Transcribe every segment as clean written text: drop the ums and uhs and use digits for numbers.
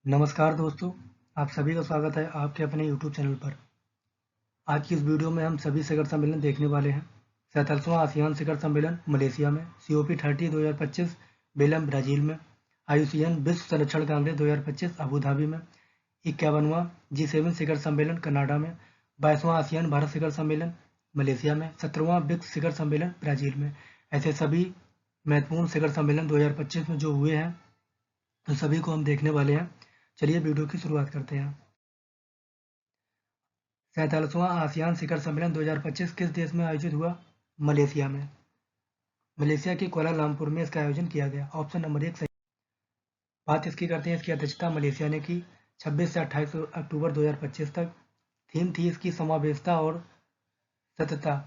नमस्कार दोस्तों, आप सभी का स्वागत है आपके अपने यूट्यूब चैनल पर। आज की इस वीडियो में हम सभी शिखर सम्मेलन देखने वाले हैं। 47वां आसियान शिखर सम्मेलन मलेशिया में, COP30 2025 बेलम ब्राज़ील में, IUCN विश्व संरक्षण कांग्रेस 2025 अबू धाबी में, 51वां G7 शिखर सम्मेलन कनाडा में, 22वां आसियान भारत शिखर सम्मेलन मलेशिया में, 17वां ब्रिक्स शिखर सम्मेलन ब्राज़ील में। ऐसे सभी महत्वपूर्ण शिखर सम्मेलन 2025 में जो हुए हैं, तो सभी को हम देखने वाले हैं। चलिए वीडियो की शुरुआत करते हैं। 47वां आसियान शिखर सम्मेलन 2025 किस देश में आयोजित हुआ? मलेशिया में। मलेशिया के कुआलालंपुर में इसका आयोजन किया गया। ऑप्शन नंबर 1 सही। बात इसकी करते हैं, इसकी अध्यक्षता मलेशिया ने की 26 से 28 अक्टूबर 2025 तक। थीम थी इसकी समावेशिता और सततता।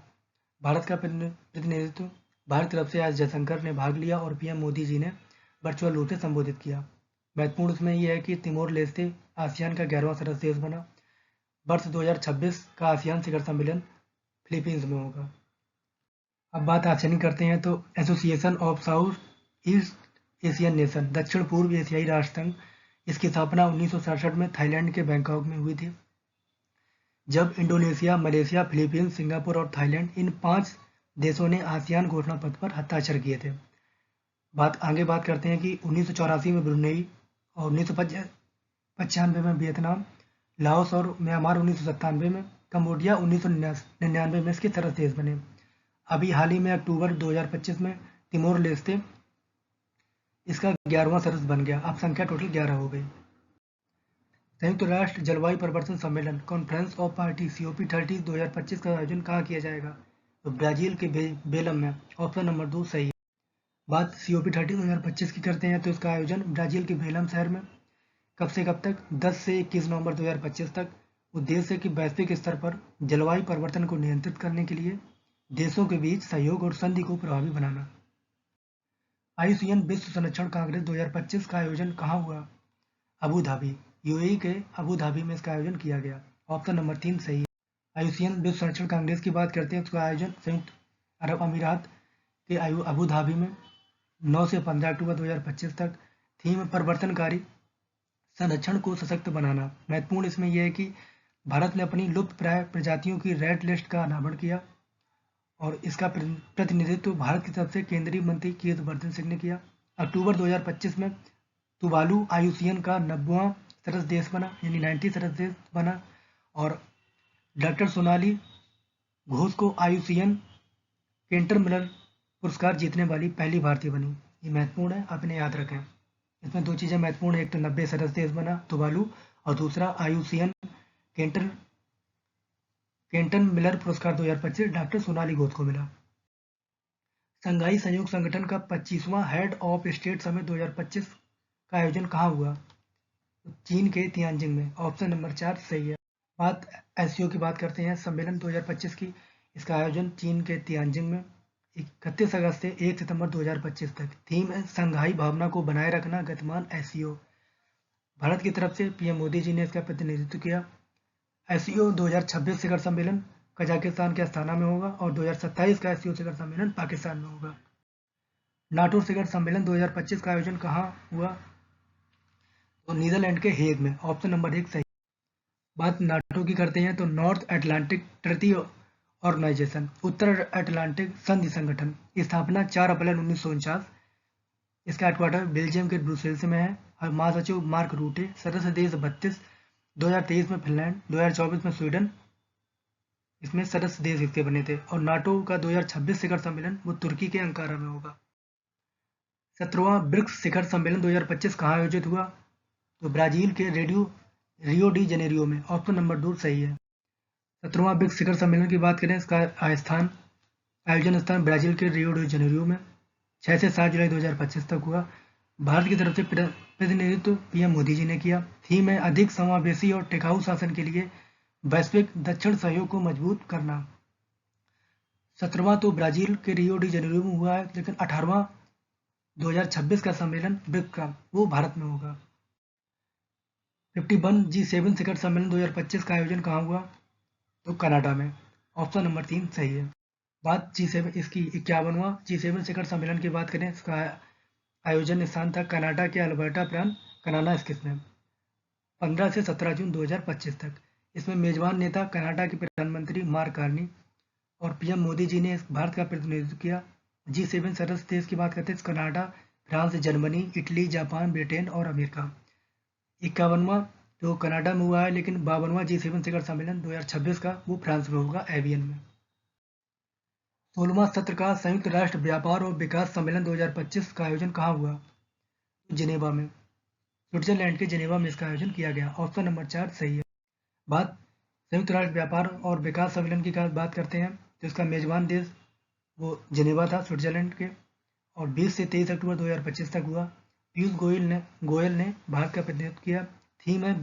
भारत का प्रतिनिधित्व भारत की तरफ से एस जयशंकर ने भाग लिया और पीएम मोदी जी ने वर्चुअल रूप से संबोधित किया। महत्वपूर्ण इसमें यह है कि तिमोर लेस्ते आसियान का 11वां सदस्य देश बना। वर्ष 2026 का आसियान शिखर सम्मेलन फिलीपींस में होगा। अब बात आसियान की करते हैं, तो association of south east Asian nation, दक्षिण पूर्व एशियाई राष्ट्र संघ, इसकी स्थापना 1967 में थाईलैंड के बैंकॉक में हुई थी, जब इंडोनेशिया, मलेशिया, फिलीपींस, सिंगापुर और थाईलैंड इन 5 देशों ने आसियान घोषणा पत्र पर हस्ताक्षर किए थे। आगे बात करते हैं कि 1984 में ब्रुनेई और 1995 में वियतनाम, लाओस और म्यांमार 1997 में, कंबोडिया 1999 में इसके सदस्य देश बने। अभी हाल ही में अक्टूबर 2025 में तिमोर लेस्ते इसका 11वां सदस्य बन गया। अब संख्या टोटल 11 हो गई। संयुक्त राष्ट्र जलवायु परिवर्तन सम्मेलन कॉन्फ्रेंस ऑफ पार्टी COP30 2025 का आयोजन कहाँ किया जाएगा? तो ब्राजील के बेलम में। ऑप्शन नंबर 2 सही है। बात COP30 2025 की करते हैं, तो इसका आयोजन ब्राजील के बेलम शहर में कब से कब तक? 10 से 21 नवंबर 2025 तक। उद्देश्य है कि वैश्विक स्तर पर जलवायु परिवर्तन को नियंत्रित करने के लिए देशों के बीच सहयोग और संधि को प्रभावी बनाना। IUCN विश्व संरक्षण कांग्रेस 2025 का आयोजन कहाँ हुआ? अबू धाबी, UAE के अबू धाबी में इसका आयोजन किया गया। ऑप्शन नंबर 3 सही है। IUCN विश्व संरक्षण कांग्रेस की बात करते हैं, उसका आयोजन संयुक्त अरब अमीरात के अबू धाबी में 9 से 15 अक्टूबर 2025 तक। थीम परिवर्तनकारी संरक्षण को सशक्त बनाना। महत्वपूर्ण इसमें यह है कि भारत ने अपनी लुप्त प्राय प्रजातियों की रेड लिस्ट का अनावरण किया और इसका प्रतिनिधित्व भारत की तरफ से केंद्रीय मंत्री कीर्तिवर्धन सिंह ने किया। अक्टूबर 2025 में तुवालू IUCN का 90वां सदस्य देश बना, यानी 90 सदस्य देश बना, और डॉक्टर सोनाली घोष को IUCN केंटर मिलर पुरस्कार जीतने वाली पहली भारतीय बनी। ये महत्वपूर्ण है, आपने याद रखें। इसमें 2 चीज़ें महत्वपूर्ण है, एक तो 90 सदस्य देश बना तुवालू, और दूसरा IUCN केंटन मिलर पुरस्कार 2025 डॉक्टर सोनाली घोष को मिला। संघाई सहयोग संगठन का 25वां हेड ऑफ स्टेट समिट 2025 का आयोजन कहाँ हुआ? चीन के तियानजिंग में। ऑप्शन नंबर 4 सही है। बात SCO की बात करते हैं, सम्मेलन 2025 की। इसका आयोजन चीन के तियानजिंग में 31 अगस्त से 1 सितंबर 2025 तक। थीम है संघाई भावना को बनाए रखना, गतिमान SCO। भारत की तरफ से पीएम मोदी जी ने इसका प्रतिनिधित्व किया। SCO 2026 शिखर सम्मेलन कजाकिस्तान के अस्थाना में होगा और 2027 का SCO शिखर सम्मेलन पाकिस्तान में होगा। नाटो शिखर सम्मेलन 2025 का आयोजन कहाँ हुआ? तो नीदरलैंड के हेग में। ऑप्शन नंबर 1 सही। बात नाटो की करते हैं, तो नॉर्थ अटलांटिक ट्रीटी ऑर्गेनाइजेशन, उत्तर अटलांटिक संधि संगठन, स्थापना 4 अप्रैल 1949। इसका हेडक्वार्टर बेल्जियम के ब्रुसेल्स में है और महासचिव मार्क रूटे। सदस्य देश 32। 2023 में फिनलैंड, 2024 में स्वीडन इसमें सदस्य देश इसके बने थे। और नाटो का 2026 शिखर सम्मेलन वो तुर्की के अंकारा में होगा। 17वां ब्रिक्स शिखर सम्मेलन 2025 कहाँ आयोजित हुआ? तो ब्राजील के रियो डी जेनेरियो में। ऑप्शन नंबर 2 सही है। 17वां ब्रिक्स शिखर सम्मेलन की बात करें, इसका आयोजन स्थान ब्राजील के रियो डी जेनेरियो में 6 से 7 जुलाई 2025 तक हुआ। भारत की तरफ से प्रतिनिधित्व पीएम मोदी जी ने किया। थीम है अधिक समावेशी और टिकाऊ शासन के लिए वैश्विक दक्षिण सहयोग को मजबूत करना। 17वां तो ब्राजील के रियो डी जेनेरियो में हुआ है, लेकिन 18वां 2026 का सम्मेलन ब्रिक्स का वो भारत में होगा। 51 G7 शिखर सम्मेलन 2025 का आयोजन कहाँ हुआ? तो कनाडा में। ऑप्शन नंबर 3 सही है। बात G7 इसकी 51वां G7 शिखर सम्मेलन की बात करें, इसका आयोजन स्थान था कनाडा के अल्बर्टा प्रांत, कनाडा स्थित में। 15 से 17 जून 2025 तक। इसमें मेजबान नेता कनाडा के प्रधानमंत्री मार्क कार्नी और पीएम मोदी जी ने भारत का प्रतिनिधित्व किया। G7 सदस्य देश की बात करते हैं, Canada, France, Germany, Italy, Japan, Britain और अमेरिका। 51वां जो कनाडा में हुआ है, लेकिन 52वां G7 शिखर सम्मेलन 2026 का वो फ्रांस में होगा, एवियन में। 16वां सत्र का संयुक्त राष्ट्र व्यापार और विकास सम्मेलन 2025 का आयोजन कहाँ हुआ? जिनेवा में, स्विट्जरलैंड के जिनेवा में इसका आयोजन किया गया। ऑप्शन नंबर 4 सही है। बात संयुक्त राष्ट्र व्यापार और विकास सम्मेलन की बात करते हैं, तो इसका मेजबान देश वो जिनेवा था, स्विट्जरलैंड के, और 20 से 23 अक्टूबर 2025 तक हुआ। पीयूष गोयल ने भारत का प्रतिनिधित्व किया। थीम है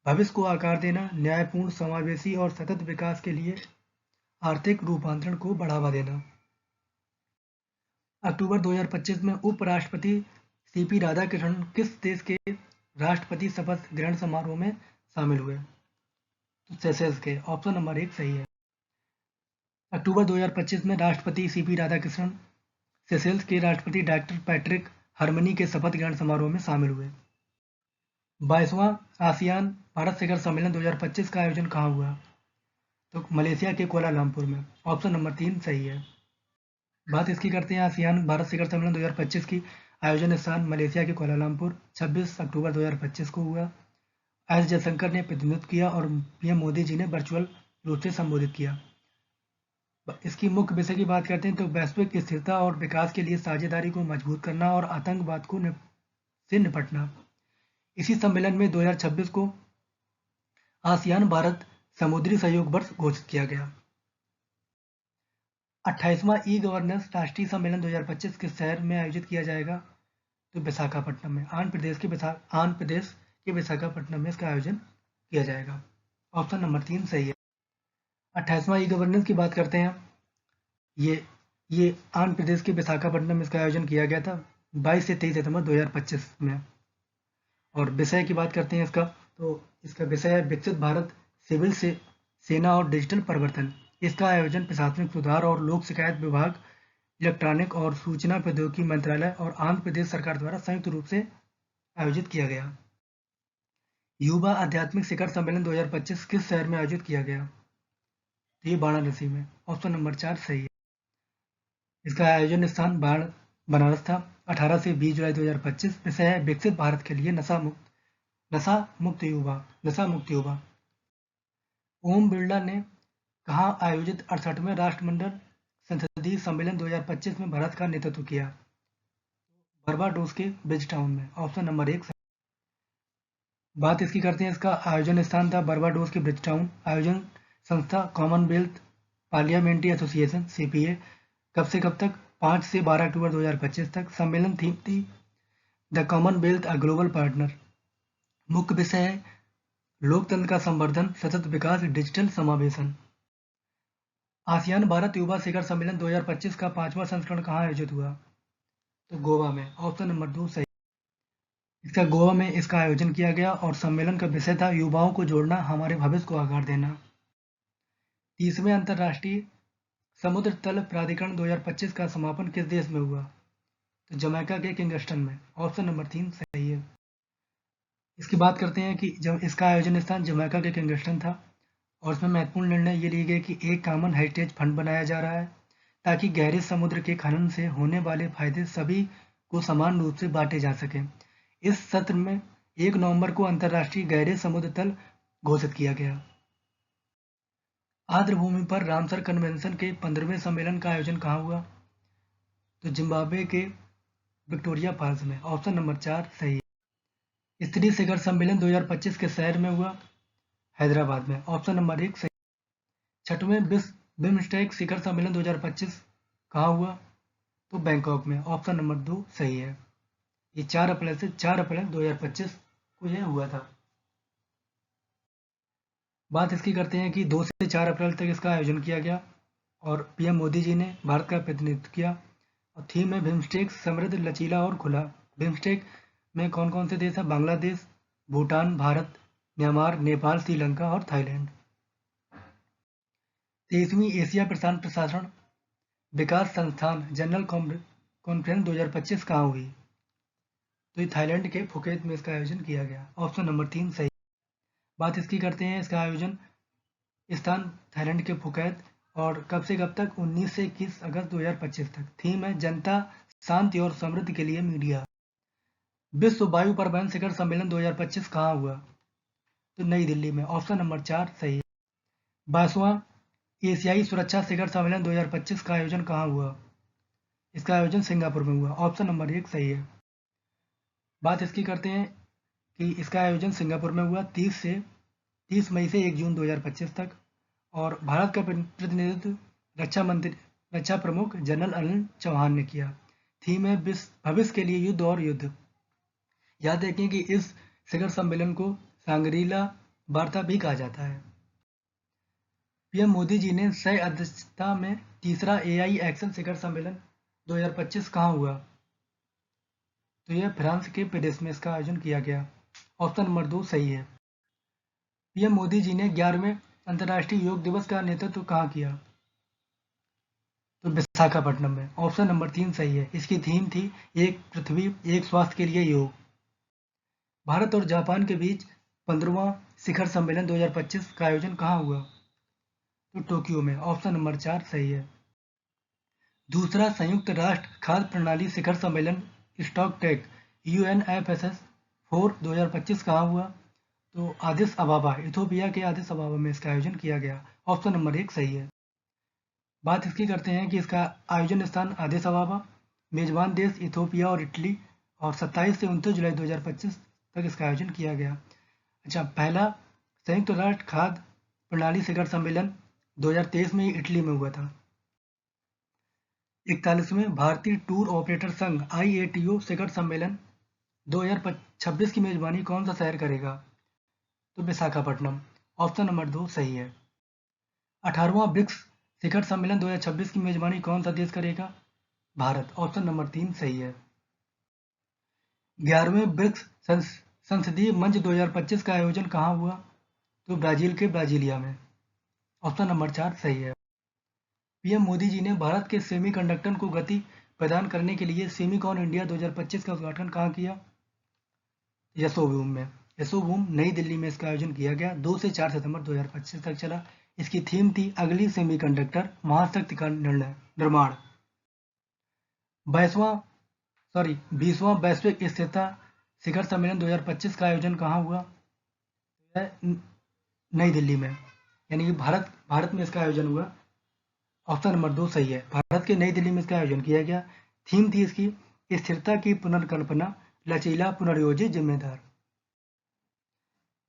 भविष्य को आकार देना, न्यायपूर्ण, समावेशी और सतत विकास के लिए आर्थिक रूपांतरण को बढ़ावा देना। अक्टूबर 2025 में उपराष्ट्रपति सीपी राधाकृष्णन किस देश के राष्ट्रपति शपथ ग्रहण समारोह में शामिल हुए? तो सेशेल्स के। ऑप्शन नंबर 1 सही है। अक्टूबर 2025 में राष्ट्रपति सीपी राधाकृष्णन सेशेल्स के राष्ट्रपति डॉक्टर पैट्रिक हरमनी के शपथ ग्रहण समारोह में शामिल हुए। 22वां आसियान भारत शिखर सम्मेलन 2025 का आयोजन कहाँ हुआ? तो मलेशिया के कुआलालंपुर में। ऑप्शन नंबर 3 सही है। बात इसकी करते हैं आसियान भारत शिखर सम्मेलन 2025 की। आयोजन स्थान मलेशिया के कुआलालंपुर, 26 अक्टूबर 2025 को हुआ। एस जयशंकर ने प्रतिनिधित्व किया और पीएम मोदी जी ने वर्चुअल रूप से संबोधित किया। इसकी मुख्य विषय की बात करते हैं तो वैश्विक स्थिरता और विकास के लिए साझेदारी को मजबूत करना और आतंकवाद से निपटना। इसी सम्मेलन में 2026 को आसियान भारत समुद्री सहयोग वर्ष घोषित किया गया। 28वां ई गवर्नेंस राष्ट्रीय सम्मेलन 2025 किस शहर में आयोजित किया जाएगा? तो विशाखापट्टनम में, आंध्र प्रदेश के विशाखापट्टनम में इसका आयोजन किया जाएगा। ऑप्शन नंबर 3 सही है। 28वां ई गवर्नेंस की बात करते हैं, ये आंध्र प्रदेश के विशाखापट्टनम में इसका आयोजन किया गया था 22 से 23 सितंबर 2025 में। और विषय की बात करते हैं इसका, तो इसका विषय है विकसित भारत, सिविल से सेना और डिजिटल परिवर्तन। इसका आयोजन प्रशासनिक सुधार और लोक शिकायत विभाग, इलेक्ट्रॉनिक और सूचना प्रौद्योगिकी मंत्रालय और आंध्र प्रदेश सरकार द्वारा संयुक्त रूप से आयोजित किया गया। युवा आध्यात्मिक शिखर सम्मेलन 2025 किस शहर में आयोजित किया गया? तो ये वाराणसी में। ऑप्शन नंबर 4 सही है। इसका आयोजन स्थान बनारस था, 18 से 20 जुलाई 2025। विषय है विकसित भारत के लिए नशा मुक्त युवा। ओम बिरला ने कहाँ आयोजित 68वें राष्ट्रमंडल संसदीय सम्मेलन 2025 में भारत का नेतृत्व किया? बारबाडोस के ब्रिजटाउन में। ऑप्शन नंबर 1 सही। बात इसकी करते हैं, इसका आयोजन स्थान था बारबाडोस के ब्रिजटाउन। आयोजन संस्था कॉमनवेल्थ पार्लियामेंट्री एसोसिएशन CPA। कब से कब तक? 5 से 12 अक्टूबर 2025 तक। सम्मेलन थीम थी the Commonwealth a global partner. मुख्य विषय है लोकतंत्र का संवर्धन, सतत विकास, डिजिटल समावेशन। आसियान भारत युवा शिखर सम्मेलन 2025 का 5वां संस्करण कहाँ आयोजित हुआ? तो गोवा में। ऑप्शन नंबर 2 सही। इसका गोवा में इसका आयोजन किया गया और सम्मेलन का विषय था युवाओं को जोड़ना, हमारे भविष्य को आकार देना। 30वें अंतर्राष्ट्रीय समुद्र तल प्राधिकरण 2025 का समापन किस देश में हुआ? तो जमैका के किंगस्टन में। ऑप्शन नंबर 3 सही है। इसकी बात करते हैं कि जब इसका आयोजन स्थान जमैका के किंगस्टन था और इसमें महत्वपूर्ण निर्णय ये लिए गए कि एक कॉमन हेरिटेज फंड बनाया जा रहा है ताकि गहरे समुद्र के खनन से होने वाले फायदे सभी को समान रूप से बांटे जा सके। इस सत्र में 1 नवंबर को अंतर्राष्ट्रीय गहरे समुद्र तल घोषित किया गया। आर्द्रभूमि पर रामसर कन्वेंशन के 15वें सम्मेलन का आयोजन कहाँ हुआ? तो जिम्बाब्वे के विक्टोरिया फॉल्स में। ऑप्शन नंबर 4 सही है। स्त्री शिखर सम्मेलन 2025 के शहर में हुआ? हैदराबाद में। ऑप्शन नंबर 1 सही। 6वें बिम्स्टेक शिखर सम्मेलन 2025 कहाँ हुआ? तो बैंकॉक में। ऑप्शन नंबर 2 सही है। ये 4 अप्रैल 2025 को यह हुआ था। बात इसकी करते हैं कि 2 से 4 अप्रैल तक इसका आयोजन किया गया और पीएम मोदी जी ने भारत का प्रतिनिधित्व किया। और थीम है बिम्स्टेक समृद्ध, लचीला और खुला। बिम्स्टेक में कौन कौन से देश हैं? बांग्लादेश, भूटान, भारत, म्यांमार, नेपाल, श्रीलंका और थाईलैंड। 23वीं एशिया प्रशांत प्रशासन विकास संस्थान जनरल कॉन्फ्रेंस 2025 कहाँ हुई? तो ये थाईलैंड के फुकेत में इसका आयोजन किया गया। ऑप्शन नंबर 3 सही। बात इसकी करते हैं, इसका आयोजन स्थान थाईलैंड के फुकेत और कब से कब तक, 19 से 21 अगस्त 2025 तक। थीम है जनता, शांति और समृद्धि के लिए मीडिया। विश्व वायु परिवहन शिखर सम्मेलन 2025 कहाँ हुआ? तो नई दिल्ली में। ऑप्शन नंबर 4 सही है। 22वां एशियाई सुरक्षा शिखर सम्मेलन 2025 का आयोजन कहाँ हुआ? इसका आयोजन सिंगापुर में हुआ। ऑप्शन नंबर 1 सही है। बात इसकी करते हैं कि इसका आयोजन सिंगापुर में हुआ 30 मई से 1 जून 2025 तक, और भारत का प्रतिनिधित्व रक्षा प्रमुख जनरल अनिल चौहान ने किया। थीम है भविष्य के लिए युद्ध और युद्ध। याद रखें कि इस शिखर सम्मेलन को सांग्रीला वार्ता भी कहा जाता है। पीएम मोदी जी ने सह अध्यक्षता में तीसरा एआई एक्शन शिखर सम्मेलन 2025 कहाँ हुआ? तो यह फ्रांस के पेरिस में इसका आयोजन किया गया। ऑप्शन नंबर 2 सही है। पीएम मोदी जी ने 11वें अंतर्राष्ट्रीय योग दिवस का नेतृत्व कहाँ किया? तो विशाखापट्टनम में। ऑप्शन नंबर 3 सही है। इसकी थीम थी एक पृथ्वी एक स्वास्थ्य के लिए योग। भारत और जापान के बीच 15वां शिखर सम्मेलन 2025 का आयोजन कहाँ हुआ? तो टोक्यो में। ऑप्शन नंबर 4 सही है। दूसरा संयुक्त राष्ट्र खाद्य प्रणाली शिखर सम्मेलन स्टॉक टेक UNFSS 4 2025 कहाँ हुआ? तो आदिस अबाबा, इथोपिया के आदिस अबाबा में इसका आयोजन किया गया। ऑप्शन नंबर 1 सही है। बात इसकी करते हैं कि इसका आयोजन स्थान आदिस अबाबा, मेजबान देश इथोपिया और इटली, और 27 से 29 जुलाई 2025 तक इसका आयोजन किया गया। अच्छा, पहला संयुक्त राष्ट्र खाद्य प्रणाली शिखर सम्मेलन 2023 में इटली में हुआ था। 41वें भारतीय टूर ऑपरेटर संघ IATO शिखर सम्मेलन 2026 की मेजबानी कौन सा शहर करेगा? तो विशाखापट्टनम। ऑप्शन नंबर 2 सही है। 18वां ब्रिक्स शिखर सम्मेलन 2026 की मेजबानी कौन सा देश करेगा? भारत। ऑप्शन नंबर 3 सही है। 11वें ब्रिक्स संसदीय मंच 2025 का आयोजन कहाँ हुआ? तो ब्राजील के ब्राजीलिया में। ऑप्शन नंबर 4 सही है। पीएम मोदी जी ने भारत के सेमीकंडक्टर को गति प्रदान करने के लिए सेमीकॉन इंडिया 2025 का उद्घाटन कहाँ किया? यशोभूम में। यशोभूम नई दिल्ली में इसका आयोजन किया गया। 2 से 4 सितंबर 2025 तक चला। इसकी थीम थी अगली सेमीकंडक्टर महाशक्ति का निर्माण। 20वां वैश्विक स्थिरता शिखर सम्मेलन 2025 का आयोजन कहाँ हुआ? नई दिल्ली में, यानी कि भारत में इसका आयोजन हुआ। ऑप्शन नंबर 2 सही है। भारत के नई दिल्ली में इसका आयोजन किया गया। थीम थी इसकी स्थिरता की पुनर्कल्पना, लचीला, पुनर्योजित, जिम्मेदार।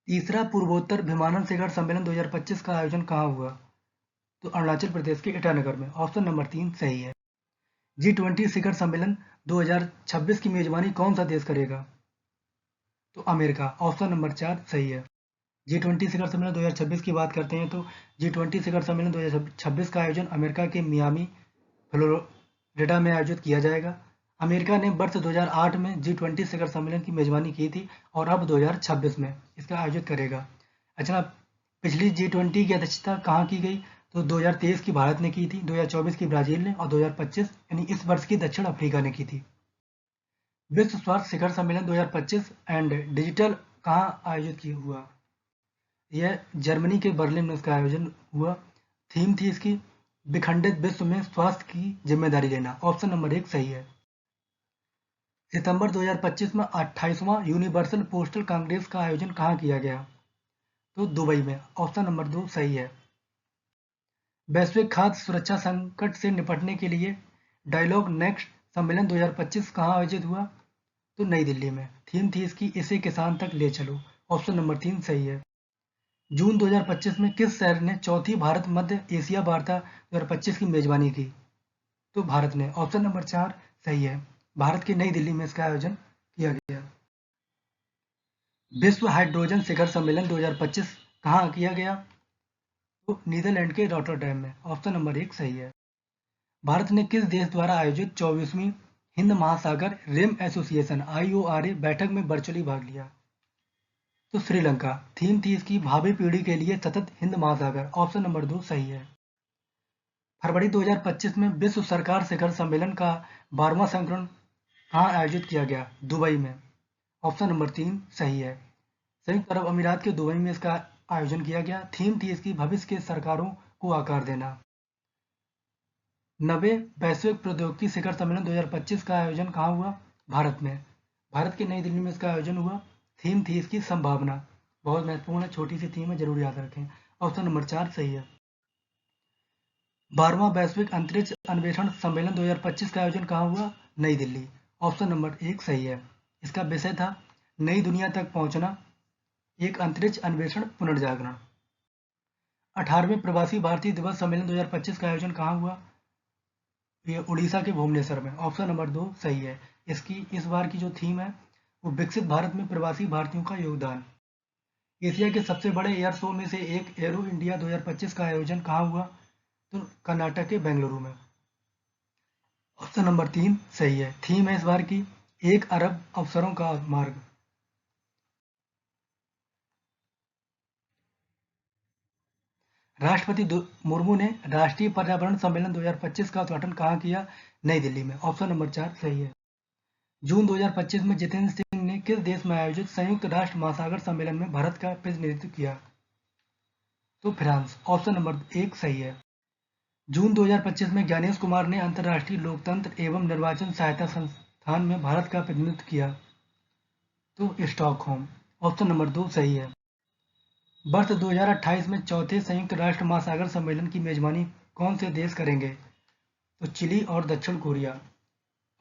तीसरा पूर्वोत्तर विमानन शिखर सम्मेलन 2025 का आयोजन कहाँ हुआ? तो अरुणाचल प्रदेश के ईटानगर में। ऑप्शन नंबर 3 सही है। G20 शिखर सम्मेलन 2026 की मेजबानी कौन सा देश करेगा? तो अमेरिका। ऑप्शन नंबर 4 सही है। G20 शिखर सम्मेलन 2026 की बात करते हैं तो G20 शिखर सम्मेलन 2026 का आयोजन अमेरिका के मियामी, फ्लोरिडा में आयोजित किया जाएगा। अमेरिका ने वर्ष 2008 में G20 शिखर सम्मेलन की मेजबानी की थी और अब 2026 में इसका आयोजित करेगा। अच्छा, पिछली G20 की अध्यक्षता कहाँ की गई? तो 2023 की भारत ने की थी, 2024 की ब्राजील ने, और 2025 यानी इस वर्ष की दक्षिण अफ्रीका ने की थी। विश्व स्वास्थ्य शिखर सम्मेलन 2025 एंड डिजिटल कहाँ आयोजित हुआ? यह जर्मनी के बर्लिन में इसका आयोजन हुआ। थीम थी इसकी विखंडित विश्व में स्वास्थ्य की जिम्मेदारी लेना। ऑप्शन नंबर 1 सही है। सितंबर 2025 में 28वां यूनिवर्सल पोस्टल कांग्रेस का आयोजन कहाँ किया गया? तो दुबई में। ऑप्शन नंबर 2 सही है। वैश्विक खाद्य सुरक्षा संकट से निपटने के लिए डायलॉग नेक्स्ट सम्मेलन 2025 कहाँ आयोजित हुआ? तो नई दिल्ली में। थीम थी इसकी इसे किसान तक ले चलो। ऑप्शन नंबर 3 सही है। जून 2025 में किस शहर ने चौथी भारत मध्य एशिया वार्ता 2025 की मेजबानी की? तो भारत ने। ऑप्शन नंबर 4 सही है। भारत की नई दिल्ली में इसका आयोजन किया गया। विश्व हाइड्रोजन शिखर सम्मेलन 2025 कहाँ किया गया? तो नीदरलैंड के रॉटरडैम में। ऑप्शन नंबर 1 सही है। भारत ने किस देश द्वारा आयोजित 24वीं हिंद महासागर रिम एसोसिएशन IORA बैठक में वर्चुअली भाग लिया? तो श्रीलंका। थीम थी इसकी भावी पीढ़ी के लिए सतत हिंद महासागर। ऑप्शन नंबर 2 सही है। फरवरी 2025 में विश्व सरकार शिखर सम्मेलन का 12वां संस्करण कहाँ आयोजित किया गया? दुबई में। ऑप्शन नंबर 3 सही है। संयुक्त अरब अमीरात के दुबई में इसका आयोजन किया गया। थीम थी इसकी भविष्य के सरकारों को आकार देना। 90 वैश्विक प्रौद्योगिकी शिखर सम्मेलन 2025 का आयोजन कहाँ हुआ? भारत में। भारत की नई दिल्ली में इसका आयोजन हुआ। थीम थी इसकी संभावना। बहुत महत्वपूर्ण है, छोटी सी थीम है, जरूर याद रखें। ऑप्शन नंबर 4 सही है। 12वां वैश्विक अंतरिक्ष अन्वेषण सम्मेलन 2025 का आयोजन कहाँ हुआ? नई दिल्ली। ऑप्शन नंबर 1 सही है। इसका विषय था नई दुनिया तक पहुंचना, एक अंतरिक्ष अन्वेषण पुनर्जागरण। 18वें प्रवासी भारतीय दिवस सम्मेलन 2025 का आयोजन कहाँ हुआ? ये उड़ीसा के भुवनेश्वर में। ऑप्शन नंबर 2 सही है। इस बार की जो थीम है वो विकसित भारत में प्रवासी भारतीयों का योगदान। एशिया के सबसे बड़े एयर शो में से एक एरो इंडिया 2025 का आयोजन कहाँ हुआ? तो कर्नाटक के बेंगलुरु में। ऑप्शन नंबर 3 सही है। थीम है इस बार की एक अरब अवसरों का मार्ग। राष्ट्रपति मुर्मू ने राष्ट्रीय पर्यावरण सम्मेलन 2025 का उद्घाटन कहाँ किया? नई दिल्ली में। ऑप्शन नंबर 4 सही है। जून 2025 में जितेंद्र सिंह ने किस देश में आयोजित संयुक्त राष्ट्र महासागर सम्मेलन में भारत का प्रतिनिधित्व किया? तो फ्रांस। ऑप्शन नंबर 1 सही है। जून 2025 में ज्ञानेश कुमार ने अंतर्राष्ट्रीय लोकतंत्र एवं निर्वाचन सहायता संस्थान में भारत का प्रतिनिधित्व किया। तो स्टॉकहोम। ऑप्शन नंबर 2 सही है। वर्ष 2028 में चौथे संयुक्त राष्ट्र महासागर सम्मेलन की मेजबानी कौन से देश करेंगे? तो चिली और दक्षिण कोरिया।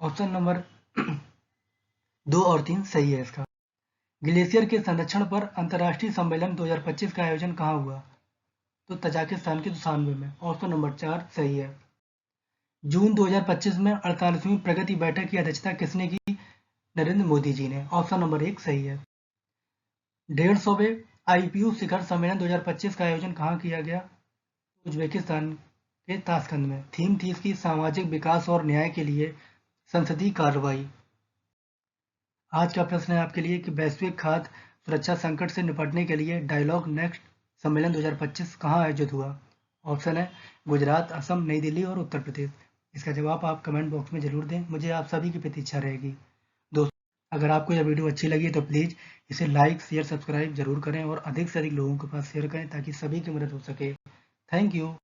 ऑप्शन नंबर 2 और 3 सही है इसका। ग्लेशियर के संरक्षण पर अंतर्राष्ट्रीय सम्मेलन 2025 का आयोजन कहाँ हुआ? तो तजाकिस्तान के दुशान्बे में। ऑप्शन नंबर 4 सही है। जून 2025 में 48वीं प्रगति बैठक की अध्यक्षता किसने की? नरेंद्र मोदी जी ने। ऑप्शन नंबर 1 सही है। 150वें आईपीयू शिखर सम्मेलन 2025 का आयोजन कहाँ किया गया? उज्बेकिस्तान के ताशकंद में। थीम थी इसकी सामाजिक विकास और न्याय के लिए संसदीय कार्रवाई। आज का प्रश्न है आपके लिए कि वैश्विक खाद्य सुरक्षा संकट से निपटने के लिए डायलॉग नेक्स्ट सम्मेलन 2025 कहाँ आयोजित हुआ? ऑप्शन है गुजरात, असम, नई दिल्ली और उत्तर प्रदेश। इसका जवाब आप कमेंट बॉक्स में जरूर दें, मुझे आप सभी की प्रतीक्षा रहेगी। दोस्तों, अगर आपको यह वीडियो अच्छी लगी तो प्लीज़ इसे लाइक, शेयर, सब्सक्राइब जरूर करें और अधिक से अधिक लोगों के पास शेयर करें ताकि सभी की मदद हो सके। Thank you.